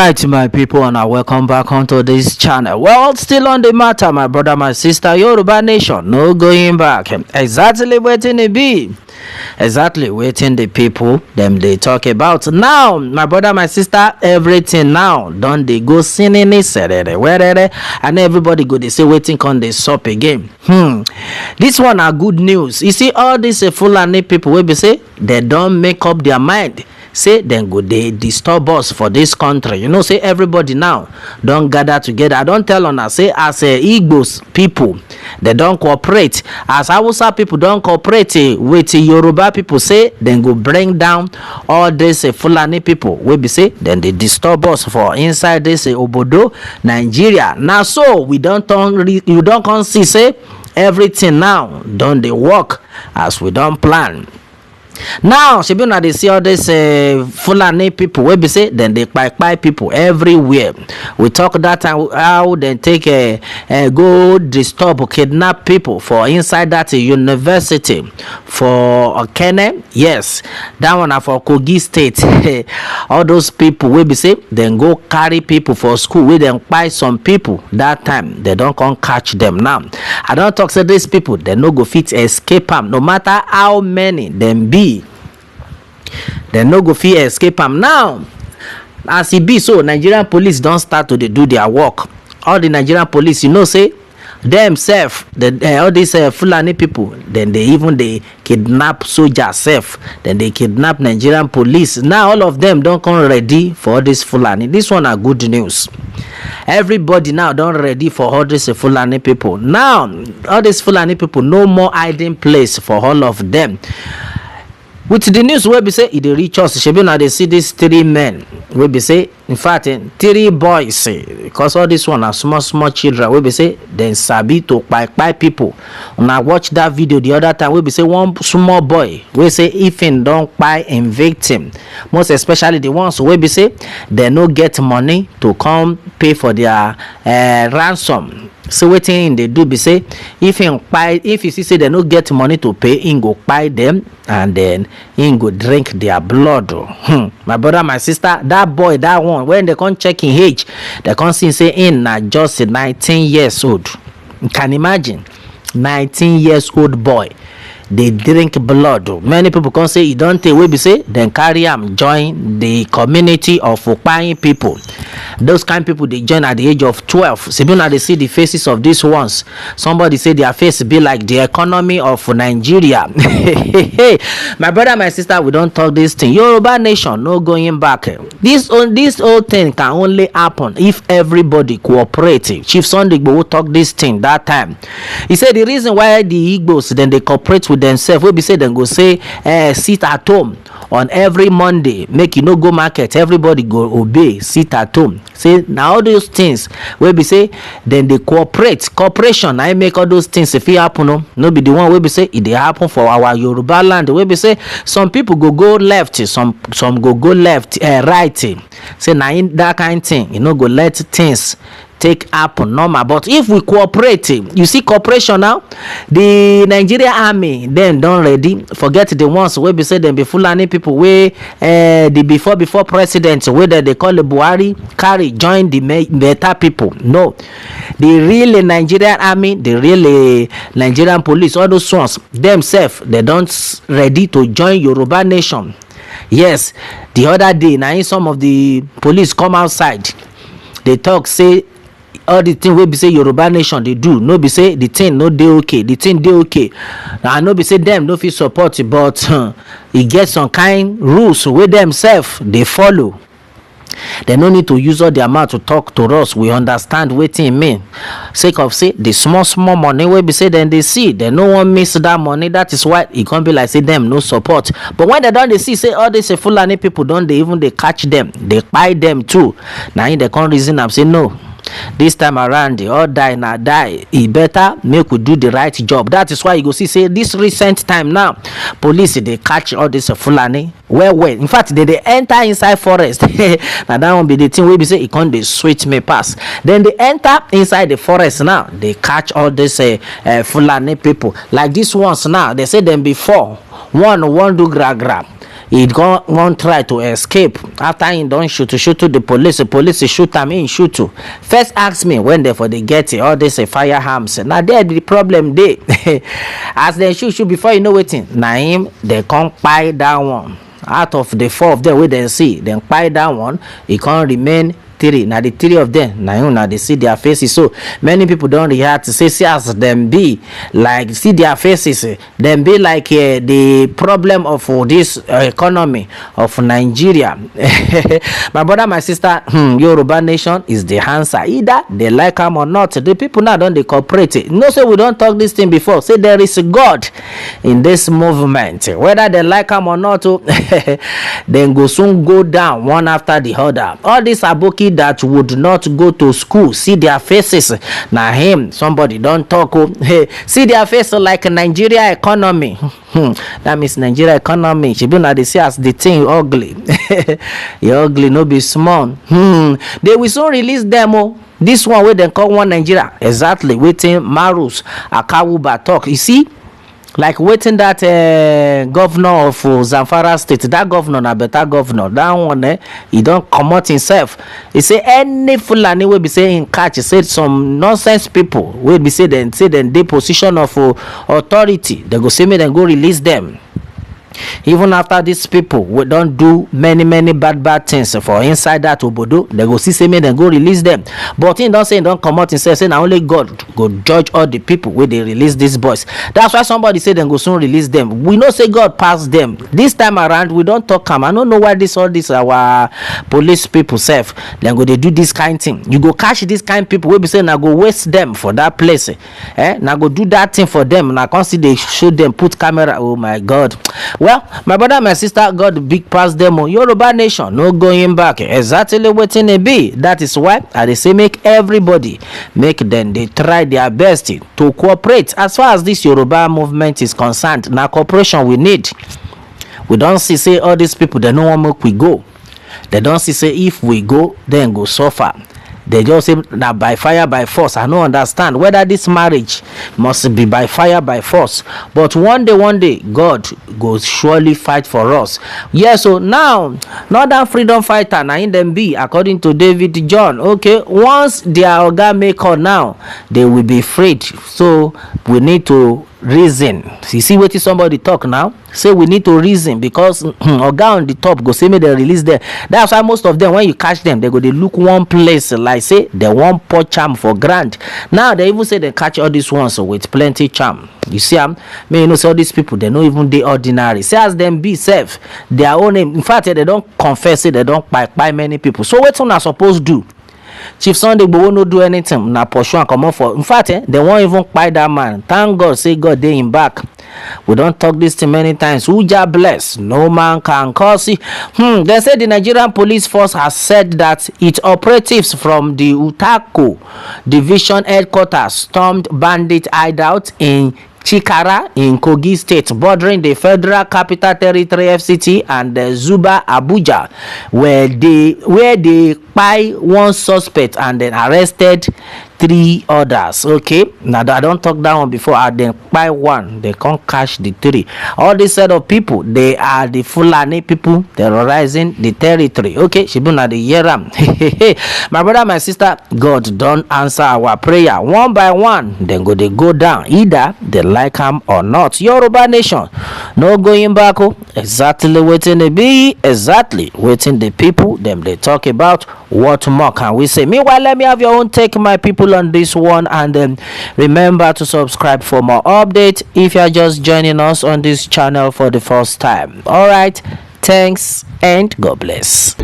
Alright, my people, and welcome back onto this channel. Well, still on the matter, my brother, my sister, Yoruba Nation, no going back. Exactly waiting it be. Exactly waiting the people them they talk about now, my brother, my sister. Everything now don't they go singing it, and everybody go they say waiting on the shop again. This one are good news. You see, all these Fulani people will be say they don't make up their mind. Say then go they disturb us for this country. You know, say everybody now don't gather together. I don't tell on us say as Igbos people they don't cooperate, as Hausa people don't cooperate with Yoruba people. Say then go bring down all this Fulani people. We be say then they disturb us for inside this Obodo Nigeria. Now so we don't turn you don't come see say everything now don't they work as we don't plan. Now shebi una dey see all this Fulani people wey be say then they kpai people everywhere. We talk that time how they take go disturb, kidnap people for inside that university for Okan. Yes, that one are for Kogi State. All those people wey be say then go carry people for school wey dem kpai some people that time. They don't come catch them. Now I don't talk say these people they no go fit escape am, no matter how many them be. They no go fit escape am. Now as e be so, Nigerian police don't start to do their work. All the Nigerian police, you know, say themselves all these Fulani people, then they even they kidnap soldiers self, then they kidnap Nigerian police. Now all of them don't come ready for all this Fulani. This one are good news. Everybody now don't ready for all these Fulani people. Now all these Fulani people, no more hiding place for all of them. With the news wey be say e dey reach us, shebi na dey see these 3 men wey be say, in fact 3 boys, because all this one are small children wey be say dem sabi to kpai people. Una watch that video the other time wey be say one small boy wey say if him don kpai him victim, most especially the ones wey be say dem no get money to come pay for their ransom. So wetin they do be say if you see say they no get money to pay, him go kpai them and then him go drink their blood. My brother, my sister, that boy, that one, when they come check him age, they come see say him na just 19 years old. You can imagine 19 years old boy they drink blood. Many people can say you don't take, we be say then carry am join the community of Fulani people. Those kind of people they join at the age of 12. So now they see the faces of these ones. Somebody say their face be like the economy of Nigeria. My brother, my sister, we don't talk this thing. Yoruba Nation no going back. This whole thing can only happen if everybody cooperates. Chief Sunday will talk this thing that time. He said the reason why the Igbos then they cooperate with themselves, we be say then go say sit at home on every Monday, make you no go market, everybody go obey, sit at home. Say now all those things we be say then they cooperation I make all those things if it happen. No be the one we be say it they happen for our Yoruba land. We be say some people go left, some go left, right. Say now in that kind of thing, you know, go let things take happen normal. But if we cooperate, you see cooperation now, the Nigeria army then don't ready. Forget the ones where be say them be Fulani people where the before president whether they call the Buhari carry join the better people. No, the real Nigerian army, the real Nigerian police, all those ones themselves they don't ready to join Yoruba Nation. Yes, the other day now some of the police come outside, they talk say all the thing wey be say Yoruba Nation they do, no be say the thing no dey okay, the thing dey okay. Now no be say them no fit support it, but e get some kind rules wey themselves they follow. They no need to use all their mouth to talk to us. We understand wetin e mean. Sake of say the small money wey be say then they see, they no one miss that money. That is why it can't be like say them no support. But when they don't they see say all these Fulani people don't they even they catch them, they buy them too. Now they can't reason up say no. This time around, they all die now die. It better make we do the right job. That is why you go see say this recent time now, police they catch all this Fulani. Well. In fact, they enter inside forest. Now that won't be the thing we be say it can't they switch me pass. Then they enter inside the forest now. They catch all this Fulani people. Like this ones now, they say them before. One do grab. he won't try to escape after he don shoot to the police shoot am, him shoot to first ask me when they for dey get all this firearms. Na there the problem dey. As dem shoot before you know wetin, na him dem come kpai that one. Out of the 4 of them wey dem see, dem kpai that one, e come remain 3. Na the 3 of them na you dey see their faces. So many people don react to say see as dem be like, see their faces, dem be like the problem of this economy of Nigeria. My brother, my sister, Yoruba Nation is the answer. Either they like am or not. The people now don dey cooperate. No say we don talk this thing before, say there is God in this movement, whether they like am or not. Then go soon go down one after the other. All this aboki that would not go to school, see their faces. Now him somebody don't talk. Hey, see their face like a Nigeria economy. That means Nigeria economy she be na dey see as the thing ugly. You ugly no be small. They will soon release them. This one wey dem call one Nigeria, exactly wetin Marus Akawuba talk. You see, like wetin that governor of Zamfara state, that governor na better governor. That one he don comot himself. He say any Fulani wey be say him catch, he said some nonsense people wey be say dem dey position of authority, they go say make dem go release them. Even after these people we don't do many bad things for inside that obodo, they go see say make dem go release them. But he don't say he don't come out himself, say na only God go judge all the people where they release these boys. That's why somebody say dem go soon release them. We know say God passed them this time around. We don't talk am. I don't know why all this our police people self dem go they do this kind thing. You go catch this kind people wey be say na go waste them for that place, na go do that thing for them. Na come see they show them, put camera. Oh my God. Well, my brother, my sister, God big pass them. Yoruba Nation no going back. Exactly wetin e be. That is why I dey say make everybody make them they try their best to cooperate. As far as this Yoruba movement is concerned, na cooperation we need. We don't see say all these people they no want make we go. They don't see say if we go then go suffer. They just say that by fire by force. I don't understand whether this marriage must be by fire by force. But one day, God goes surely fight for us. Yeah, so now, Northern Freedom Fighter, now in them be, according to David John, okay, once their organ make call now, they will be freed. So we need to reason. You see what somebody talk now? Say we need to reason because oga on the top go say me they release them. That's why most of them when you catch them they go they look one place like say they want pour charm for grant. Now they even say they catch all these ones with plenty charm. You see am, me you know say all these people they no even dey ordinary. Say as them be safe their own name. In fact they don't confess it, they don't buy many people. So what una suppose do? Chief Sunday Igboho no do anything. Na pursue and come on for. In fact, they won't even buy that man. Thank God, say God dey him back. We don't talk this thing many times. Uja bless, no man can cause it. They say the Nigerian police force has said that its operatives from the Utako division headquarters stormed bandit hideout in Chikara in Kogi State, bordering the Federal Capital Territory FCT and Zuba Abuja, where they buy one suspect and then arrested 3 others. Okay, now I don't talk that one before. I then buy one, they can't catch the 3. All this set of people, they are the Fulani people terrorizing the territory. Okay, Shibuna the Yeram. My brother, my sister, God don't answer our prayer one by one. Then they go down. Either they like them or not. Yoruba Nation, no going back. Exactly waiting they be. Exactly waiting the people. Them they talk about. What more can we say? Meanwhile, let me have your own take, my people, on this one, and then remember to subscribe for more updates if you are just joining us on this channel for the first time. All right, thanks and God bless.